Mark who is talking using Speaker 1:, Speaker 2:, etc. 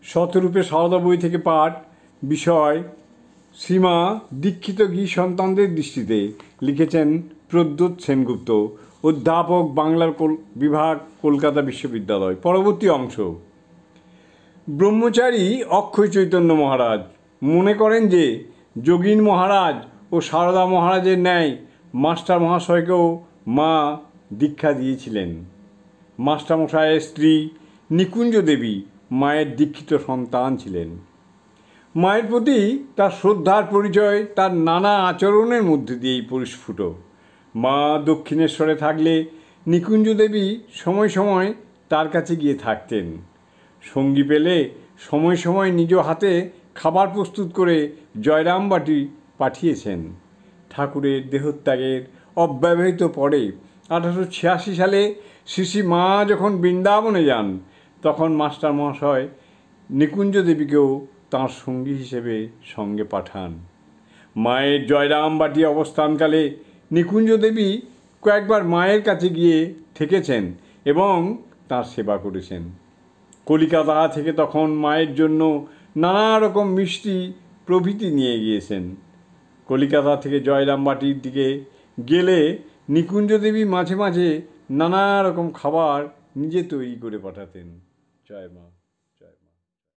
Speaker 1: শতরূপে সারদা বই থেকে পাঠ। বিষয় শ্রীমা দীক্ষিত ঘি সন্তানদের দৃষ্টিতে। লিখেছেন প্রদ্যোৎ সেনগুপ্ত, অধ্যাপক, বাংলার বিভাগ, কলকাতা বিশ্ববিদ্যালয়। পরবর্তী অংশ। ব্রহ্মচারী অক্ষয় চৈতন্য মহারাজ মনে করেন যে যোগীন মহারাজ ও সারদা মহারাজের ন্যায় মাস্টার মহাশয়কেও মা দীক্ষা দিয়েছিলেন। মাস্টারমশাইয়ের স্ত্রী নিকুঞ্জ দেবী মায়ের দীক্ষিত সন্তান ছিলেন। মায়ের প্রতি তার শ্রদ্ধার পরিচয় তার নানা আচরণের মধ্যে দিয়েই পরিস্ফুট। মা দক্ষিণেশ্বরে থাকলে নিকুঞ্জ দেবী সময় সময় তার কাছে গিয়ে থাকতেন। সঙ্গী পেলে সময় সময় নিজ হাতে খাবার প্রস্তুত করে জয়রামবাটি পাঠিয়েছেন। ঠাকুরের দেহত্যাগের অব্যবহিত পরে 1886 সালে শ্রী মা যখন বৃন্দাবনে যান, তখন মাস্টার মহাশয় নিকুঞ্জ দেবীকেও তাঁর সঙ্গী হিসেবে সঙ্গে পাঠান। মায়ের জয়রামবাটি অবস্থানকালে নিকুঞ্জ দেবী কয়েকবার মায়ের কাছে গিয়ে থেকেছেন এবং তাঁর সেবা করেছেন। কলিকাতা থেকে তখন মায়ের জন্য নানা রকম মিষ্টি প্রভৃতি নিয়ে গিয়েছেন। কলিকাতা থেকে জয়রামবাটির দিকে গেলে নিকুঞ্জ দেবী মাঝে মাঝে নানা রকম খাবার নিজে তৈরি করে পাঠাতেন। জয় মা।